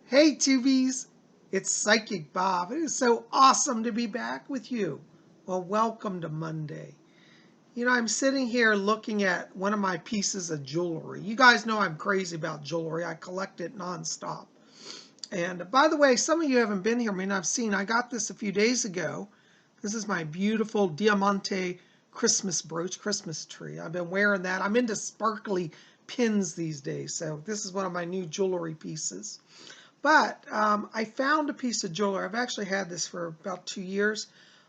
Hey Tubies, it's Psychic Bob. It is so awesome to be back with you. Well, welcome to Monday. I'm sitting here looking at one of my pieces of jewelry. You guys know I'm crazy about jewelry. I collect it nonstop. And by the way, some of you haven't been here, may not have seen. I got this a few days ago. This is my beautiful Diamante Christmas brooch, Christmas tree. I've been wearing that. I'm into sparkly pins these days, so this is one of my new jewelry pieces. But I found a piece of jewelry. I've actually had this for about 2 years,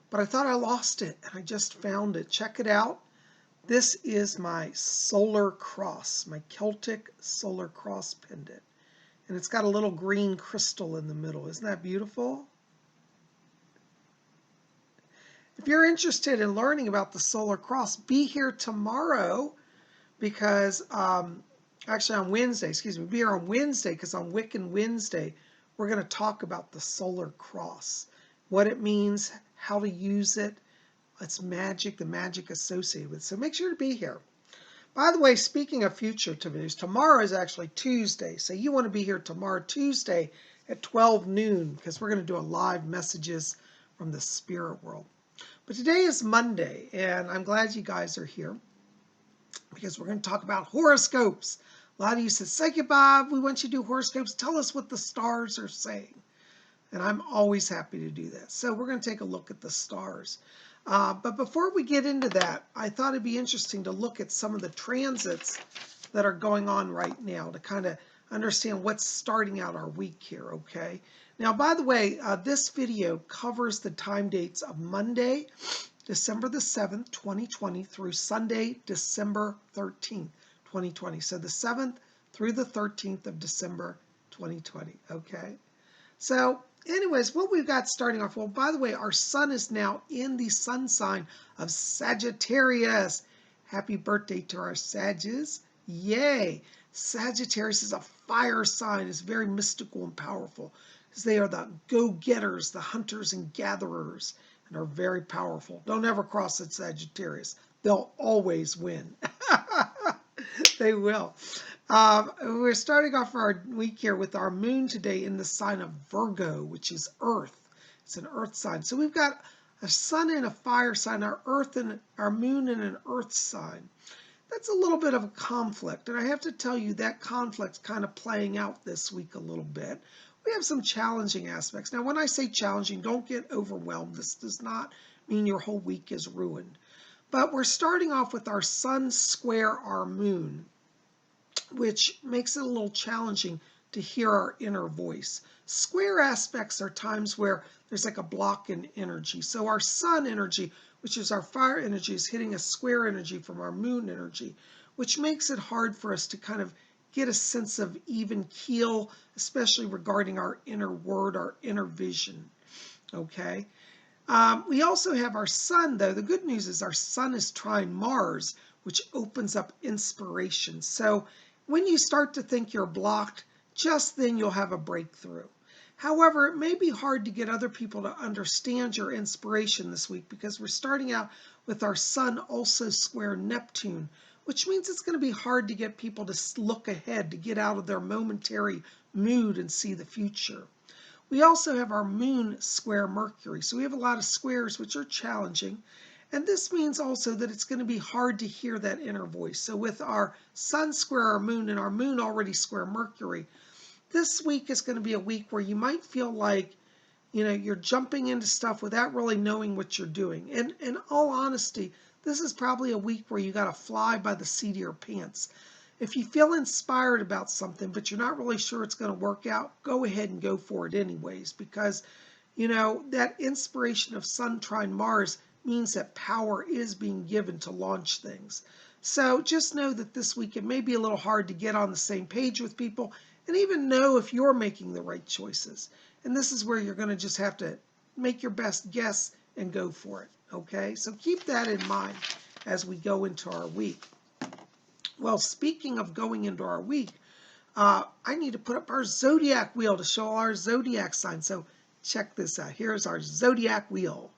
but I thought I lost it, and I just found it. Check it out. This is my solar cross, my Celtic solar cross pendant. And it's got a little green crystal in the middle. Isn't that beautiful? If you're interested in learning about the solar cross, be here tomorrow because actually on Wednesday, be here on Wednesday because on Wiccan Wednesday, we're going to talk about the solar cross, what it means, how to use it, its magic, the magic associated with it. So make sure to be here. By the way, speaking of future Tubies, tomorrow is actually Tuesday. So you want to be here tomorrow, Tuesday at 12 noon because we're going to do a live messages from the spirit world. But today is Monday, and I'm glad you guys are here because we're going to talk about horoscopes. A lot of you said, Psychic Bob, we want you to do horoscopes. Tell us what the stars are saying. And I'm always happy to do that. So we're going to take a look at the stars. But before we get into that, I thought it'd be interesting to look at some of the transits that are going on right now to kind of understand what's starting out our week here, okay? Now, by the way, this video covers the time dates of Monday, December the 7th, 2020 through Sunday, December 13th, 2020. So the 7th through the 13th of December, 2020, okay? So anyways, what we've got starting off, well, by the way, our sun is now in the sun sign of Sagittarius. Happy birthday to our Sagittarius. Yay. Sagittarius is a fire sign. It's very mystical and powerful because they are the go-getters, the hunters and gatherers, and are very powerful. Don't ever cross at Sagittarius. They'll always win. They will. We're starting off our week here with our moon today in the sign of Virgo, which is Earth. It's an Earth sign. So we've got a sun in a fire sign, our Earth and our moon in an Earth sign. That's a little bit of a conflict, and I have to tell you that conflict's kind of playing out this week a little bit. We have some challenging aspects. Now, when I say challenging, don't get overwhelmed. This does not mean your whole week is ruined. But we're starting off with our sun square our moon, which makes it a little challenging to hear our inner voice. Square aspects are times where there's like a block in energy. So our sun energy, which is our fire energy, is hitting a square energy from our moon energy, which makes it hard for us to kind of get a sense of even keel, especially regarding our inner word, our inner vision. Okay. We also have our sun, though. The good news is our sun is trine Mars, which opens up inspiration. So when you start to think you're blocked, just then you'll have a breakthrough. However, it may be hard to get other people to understand your inspiration this week because we're starting out with our sun also square Neptune, which means it's going to be hard to get people to look ahead, to get out of their momentary mood and see the future. We also have our moon square Mercury. So we have a lot of squares which are challenging. And this means also that it's going to be hard to hear that inner voice. So with our sun square our moon and our moon already square Mercury, this week is going to be a week where you might feel like, you're jumping into stuff without really knowing what you're doing. And in all honesty, this is probably a week where you got to fly by the seat of your pants. If you feel inspired about something, but you're not really sure it's going to work out, go ahead and go for it anyways, because, that inspiration of Sun trine Mars means that power is being given to launch things. So just know that this week it may be a little hard to get on the same page with people and even know if you're making the right choices. And this is where you're going to just have to make your best guess and go for it. Okay, so keep that in mind as we go into our week. Well, speaking of going into our week, I need to put up our zodiac wheel to show all our zodiac signs. So check this out. Here's our zodiac wheel.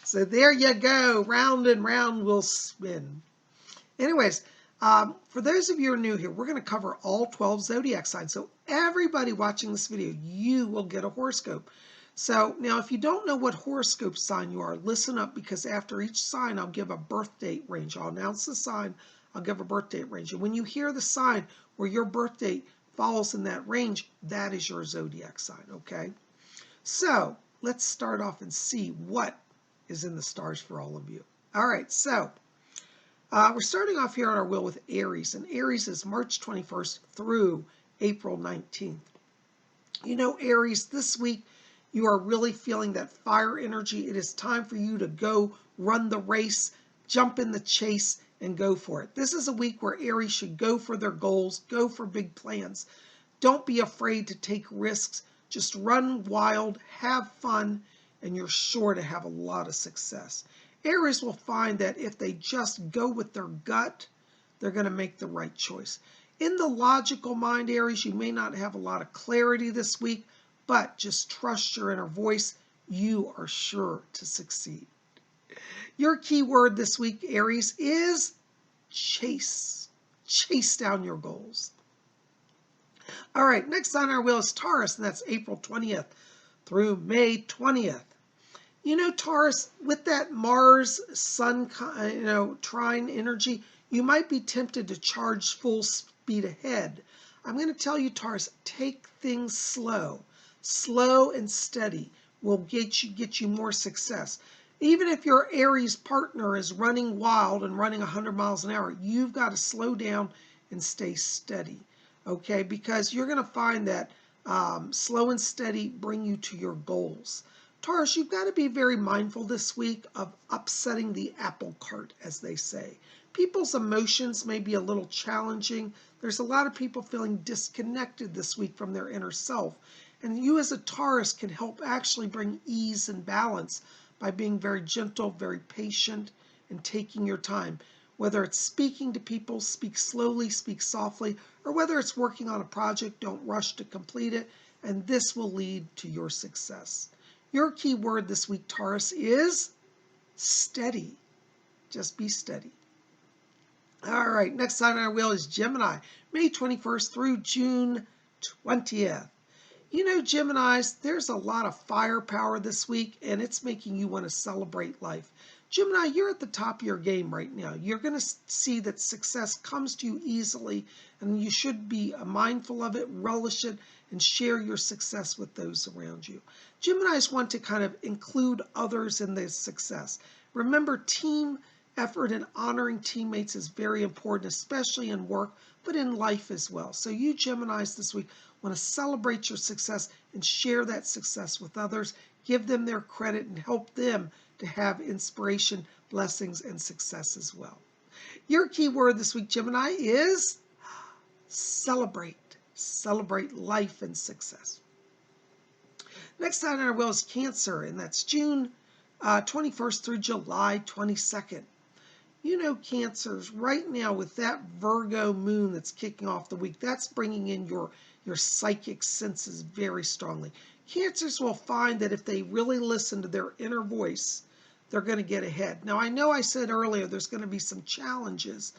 So there you go. Round and round we'll spin. Anyways, For those of you who are new here, we're going to cover all 12 zodiac signs. So everybody watching this video, you will get a horoscope. So now if you don't know what horoscope sign you are, listen up, because after each sign, I'll give a birth date range. I'll announce the sign, I'll give a birth date range. And when you hear the sign where your birth date falls in that range, that is your zodiac sign, okay? So let's start off and see what is in the stars for all of you. All right, so we're starting off here on our wheel with Aries, and Aries is March 21st through April 19th. You know, Aries, this week you are really feeling that fire energy. It is time for you to go run the race, jump in the chase, and go for it. This is a week where Aries should go for their goals, go for big plans. Don't be afraid to take risks. Just run wild, have fun, and you're sure to have a lot of success. Aries will find that if they just go with their gut, they're going to make the right choice. In the logical mind, Aries, you may not have a lot of clarity this week, but just trust your inner voice. You are sure to succeed. Your key word this week, Aries, is chase. Chase down your goals. All right, next on our wheel is Taurus, and that's April 20th through May 20th. You know, Taurus, with that Mars-Sun, trine energy, you might be tempted to charge full speed ahead. I'm going to tell you, Taurus, take things slow. Slow and steady will get you more success. Even if your Aries partner is running wild and running 100 miles an hour, you've got to slow down and stay steady, okay? Because you're going to find that slow and steady bring you to your goals. Taurus, you've got to be very mindful this week of upsetting the apple cart, as they say. People's emotions may be a little challenging. There's a lot of people feeling disconnected this week from their inner self. And you as a Taurus can help actually bring ease and balance by being very gentle, very patient, and taking your time. Whether it's speaking to people, speak slowly, speak softly, or whether it's working on a project, don't rush to complete it, and this will lead to your success. Your key word this week, Taurus, is steady. Just be steady. All right, next sign on our wheel is Gemini, May 21st through June 20th. You know, Geminis, there's a lot of firepower this week, and it's making you want to celebrate life. Gemini, you're at the top of your game right now. You're going to see that success comes to you easily, and you should be mindful of it, relish it, and share your success with those around you. Geminis want to kind of include others in their success. Remember, team effort and honoring teammates is very important, especially in work, but in life as well. So you Geminis this week want to celebrate your success and share that success with others. Give them their credit and help them to have inspiration, blessings, and success as well. Your key word this week, Gemini, is celebrate. Celebrate life and success. Next on our wheel is Cancer, and that's June 21st through July 22nd. You know, Cancers, right now with that Virgo moon that's kicking off the week, that's bringing in your psychic senses very strongly. Cancers will find that if they really listen to their inner voice, they're going to get ahead. Now, I know I said earlier there's going to be some challenges,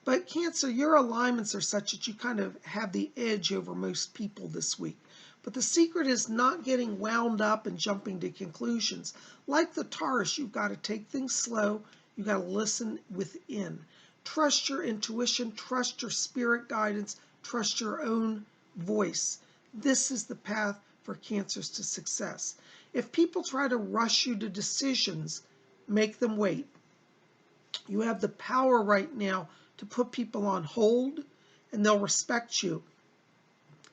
but Cancer, your alignments are such that you kind of have the edge over most people this week. But the secret is not getting wound up and jumping to conclusions. Like the Taurus, you've got to take things slow. You've got to listen within. Trust your intuition, trust your spirit guidance, trust your own voice. This is the path for Cancers to success. If people try to rush you to decisions, make them wait. You have the power right now to put people on hold, and they'll respect you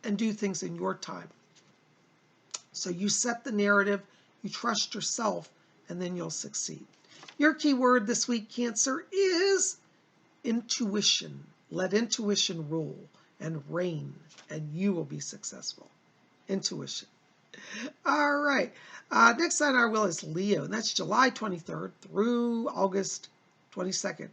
and do things in your time. So you set the narrative, you trust yourself, and then you'll succeed. Your key word this week, Cancer, is intuition. Let intuition rule and reign, and you will be successful. Intuition. All right. Next on our wheel is Leo, and that's July 23rd through August 22nd.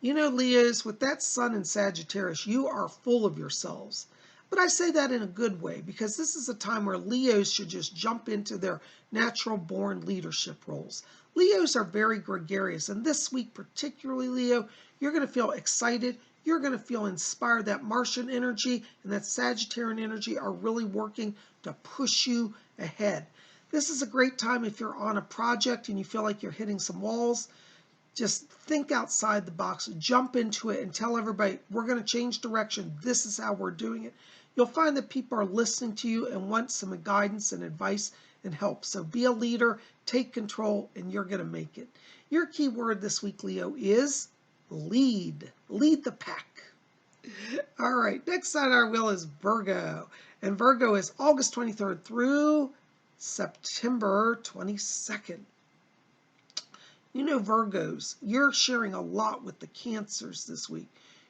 You know, Leos, with that sun in Sagittarius, you are full of yourselves. But I say that in a good way, because this is a time where Leos should just jump into their natural-born leadership roles. Leos are very gregarious, and this week particularly, Leo, you're going to feel excited. You're going to feel inspired. That Martian energy and that Sagittarian energy are really working to push you ahead. This is a great time if you're on a project and you feel like you're hitting some walls. Just think outside the box, jump into it, and tell everybody, we're going to change direction. This is how we're doing it. You'll find that people are listening to you and want some guidance and advice and help. So be a leader, take control, and you're going to make it. Your key word this week, Leo, is lead. Lead the pack. All right, next on our wheel is Virgo. And Virgo is August 23rd through September 22nd. You know, Virgos, you're sharing a lot with the Cancers this week.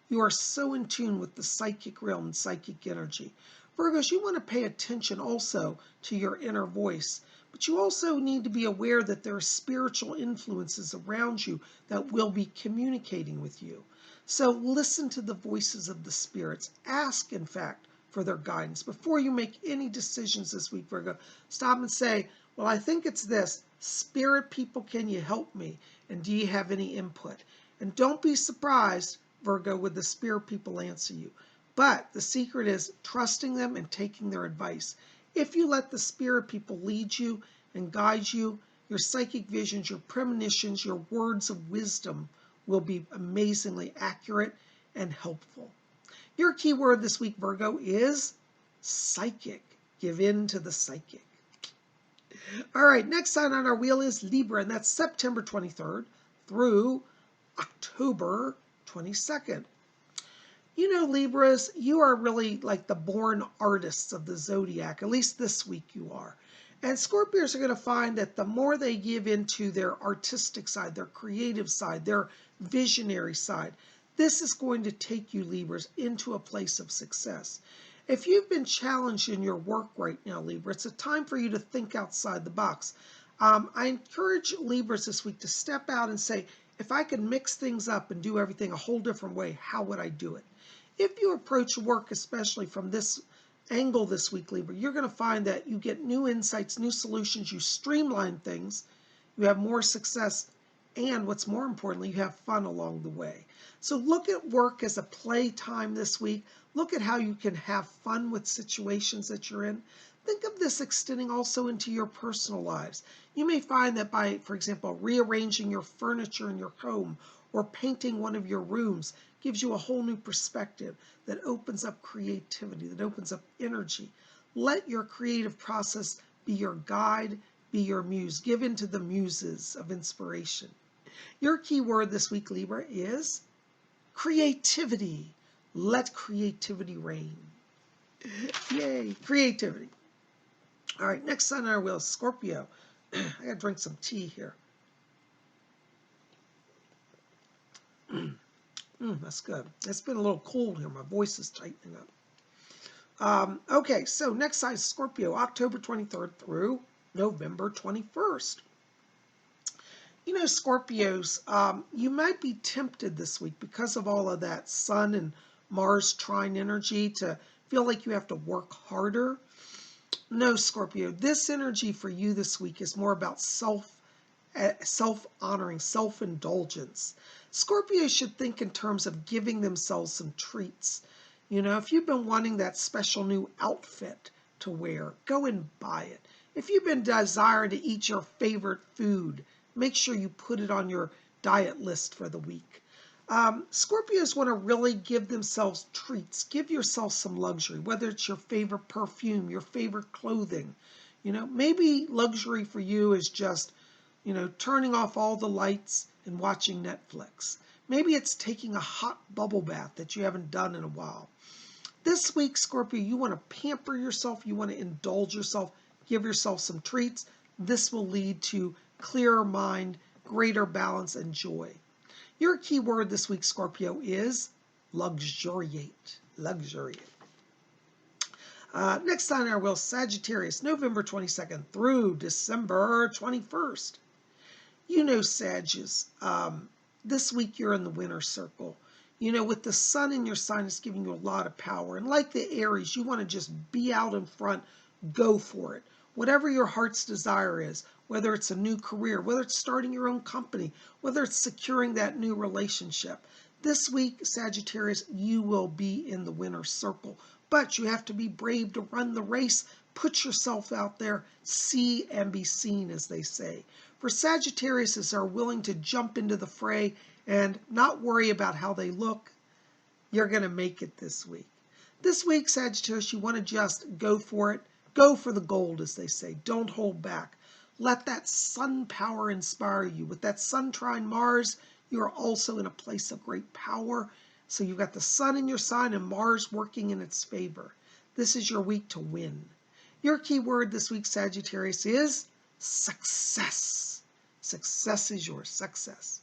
You are so in tune with the psychic realm and psychic energy. Virgos, you want to pay attention also to your inner voice, but you also need to be aware that there are spiritual influences around you that will be communicating with you. So listen to the voices of the spirits. Ask, in fact, for their guidance. Before you make any decisions this week, Virgo, stop and say, well, I think it's this. Spirit people, can you help me? And do you have any input? And don't be surprised, Virgo, when the spirit people answer you. But the secret is trusting them and taking their advice. If you let the spirit people lead you and guide you, your psychic visions, your premonitions, your words of wisdom will be amazingly accurate and helpful. Your key word this week, Virgo, is psychic. Give in to the psychic. All right, next sign on our wheel is Libra, and that's September 23rd through October 22nd. You know, Libras, you are really like the born artists of the zodiac. At least this week you are. And Scorpios are going to find that the more they give into their artistic side, their creative side, their visionary side, this is going to take you, Libras, into a place of success. If you've been challenged in your work right now, Libra, it's a time for you to think outside the box. I encourage Libras this week to step out and say, if I could mix things up and do everything a whole different way, how would I do it? If you approach work, especially from this angle this week, Libra, you're going to find that you get new insights, new solutions, you streamline things, you have more success, and what's more importantly, you have fun along the way. So look at work as a playtime this week. Look at how you can have fun with situations that you're in. Think of this extending also into your personal lives. You may find that by, for example, rearranging your furniture in your home or painting one of your rooms gives you a whole new perspective that opens up creativity, that opens up energy. Let your creative process be your guide, be your muse. Give in to the muses of inspiration. Your key word this week, Libra, is creativity. Let creativity reign. Yay, creativity. All right, next sign on our wheel is Scorpio. I gotta drink some tea here. That's good. It's been a little cold here. My voice is tightening up. Okay, so next sign is Scorpio, October 23rd through November 21st. You know, Scorpios, you might be tempted this week because of all of that Sun and Mars trine energy to feel like you have to work harder. No, Scorpio, this energy for you this week is more about self-honoring, self-indulgence. Scorpios should think in terms of giving themselves some treats. You know, if you've been wanting that special new outfit to wear, go and buy it. If you've been desiring to eat your favorite food, make sure you put it on your diet list for the week. Scorpios want to really give themselves treats. Give yourself some luxury, whether it's your favorite perfume, your favorite clothing. You know, maybe luxury for you is just, you know, turning off all the lights and watching Netflix. Maybe it's taking a hot bubble bath that you haven't done in a while. This week, Scorpio, you want to pamper yourself. You want to indulge yourself. Give yourself some treats. This will lead to clearer mind, greater balance, and joy. Your key word this week, Scorpio, is luxuriate. Luxuriate. Next on our wheel, Sagittarius, November 22nd through December 21st. You know, Sagittarius, this week you're in the winner circle. You know, with the sun in your sign, it's giving you a lot of power. And like the Aries, you want to just be out in front, go for it. Whatever your heart's desire is, whether it's a new career, whether it's starting your own company, whether it's securing that new relationship, This week, Sagittarius, you will be in the winner's circle, but you have to be brave to run the race. Put yourself out there, see and be seen, as they say. For Sagittarius are willing to jump into the fray and not worry about how they look, you're going to make it this week. This week, Sagittarius, you want to just go for it. Go for the gold, as they say. Don't hold back. Let that sun power inspire you. With that sun trine Mars, you are also in a place of great power. So you've got the sun in your sign and Mars working in its favor. This is your week to win. Your key word this week, Sagittarius, is success. Success is yours. Success.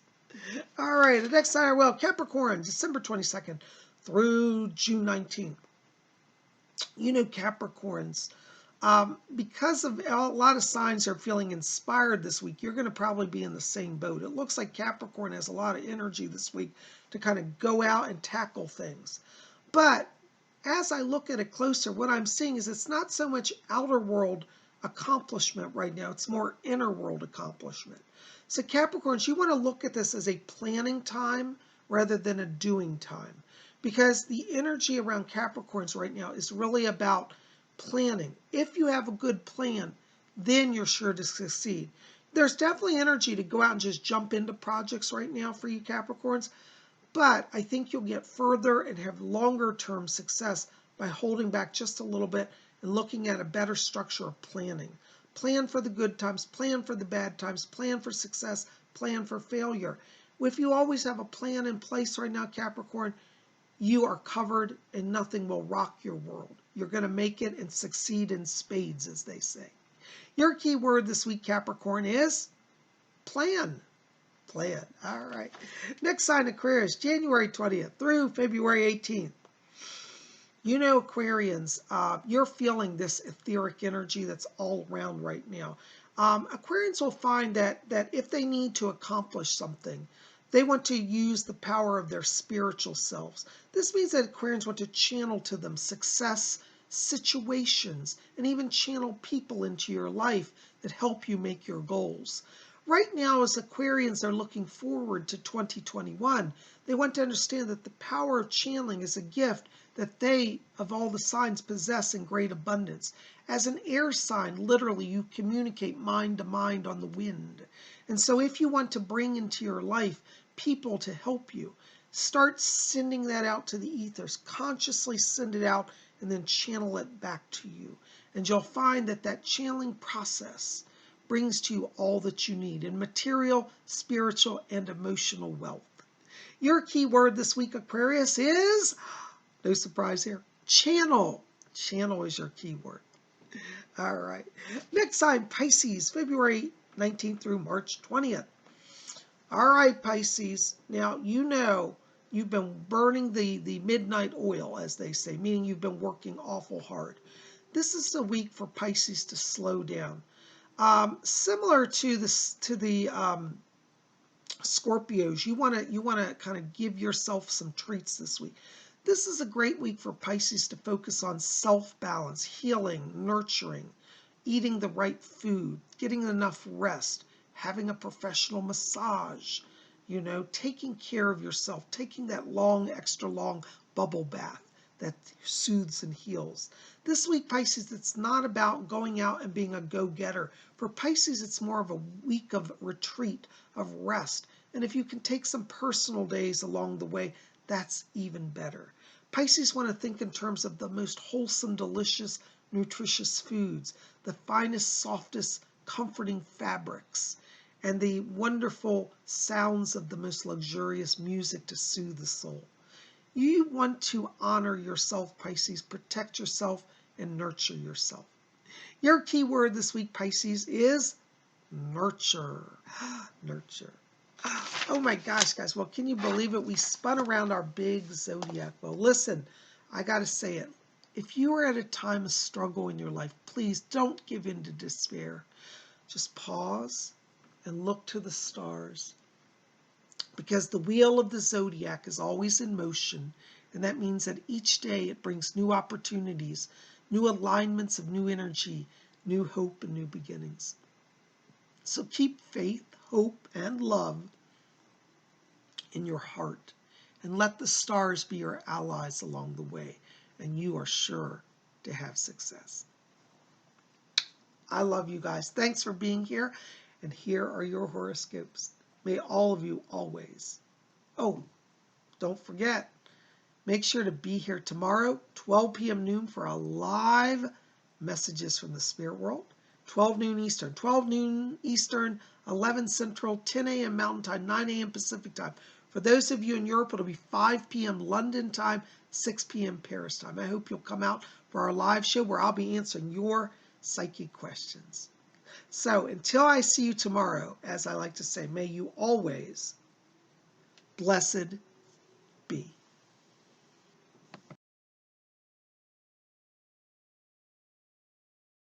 All right, the next sign, well, Capricorn, December 22nd through June 19th. You know, Capricorns, because of a lot of signs are feeling inspired this week, you're going to probably be in the same boat. It looks like Capricorn has a lot of energy this week to kind of go out and tackle things. But as I look at it closer, what I'm seeing is it's not so much outer world accomplishment right now. It's more inner world accomplishment. So Capricorns, you want to look at this as a planning time rather than a doing time, because the energy around Capricorns right now is really about planning. If you have a good plan, then you're sure to succeed. There's definitely energy to go out and just jump into projects right now for you Capricorns, but I think you'll get further and have longer term success by holding back just a little bit and looking at a better structure of planning. Plan for the good times, plan for the bad times, plan for success, plan for failure. If you always have a plan in place right now, Capricorn, you are covered and nothing will rock your world. You're going to make it and succeed in spades, as they say. Your key word this week, Capricorn, is plan. Plan. All right. Next sign, Aquarius, January 20th through February 18th. You know, Aquarians, you're feeling this etheric energy that's all around right now. Aquarians will find that if they need to accomplish something, they want to use the power of their spiritual selves. This means that Aquarians want to channel to them success, situations, and even channel people into your life that help you make your goals. Right now, as Aquarians are looking forward to 2021, they want to understand that the power of channeling is a gift that they, of all the signs, possess in great abundance. As an air sign, literally, you communicate mind to mind on the wind. And so if you want to bring into your life people to help you, start sending that out to the ethers. Consciously send it out and then channel it back to you. And you'll find that that channeling process brings to you all that you need in material, spiritual, and emotional wealth. Your key word this week, Aquarius, is, no surprise here, channel. Channel is your key word. All right. Next sign, Pisces, February 19th through March 20th. All right, Pisces. Now, you know you've been burning the midnight oil, as they say, meaning you've been working awful hard. This is the week for Pisces to slow down. Similar to the Scorpios, you want to kind of give yourself some treats this week. This is a great week for Pisces to focus on self-balance, healing, nurturing, eating the right food, getting enough rest, having a professional massage, you know, taking care of yourself, taking that long, extra long bubble bath that soothes and heals. This week, Pisces, it's not about going out and being a go-getter. For Pisces, it's more of a week of retreat, of rest. And if you can take some personal days along the way, that's even better. Pisces want to think in terms of the most wholesome, delicious, nutritious foods, the finest, softest, comforting fabrics, and the wonderful sounds of the most luxurious music to soothe the soul. You want to honor yourself, Pisces, protect yourself, and nurture yourself. Your key word this week, Pisces, is nurture. Nurture. Oh my gosh, guys. Well, can you believe it? We spun around our big zodiac. Well, listen, I got to say it. If you are at a time of struggle in your life, please don't give in to despair. Just pause and look to the stars. Because the wheel of the zodiac is always in motion, and that means that each day it brings new opportunities, new alignments of new energy, new hope, and new beginnings. So keep faith, hope, and love in your heart, and let the stars be your allies along the way, and you are sure to have success. I love you guys. Thanks for being here, and here are your horoscopes. May all of you always. Oh, don't forget, make sure to be here tomorrow, 12 p.m. noon, for a live Messages from the Spirit World. 12 noon Eastern, 12 noon Eastern, 11 Central, 10 a.m. Mountain Time, 9 a.m. Pacific Time. For those of you in Europe, it'll be 5 p.m. London time, 6 p.m. Paris time. I hope you'll come out for our live show where I'll be answering your psychic questions. So until I see you tomorrow, as I like to say, may you always blessed be.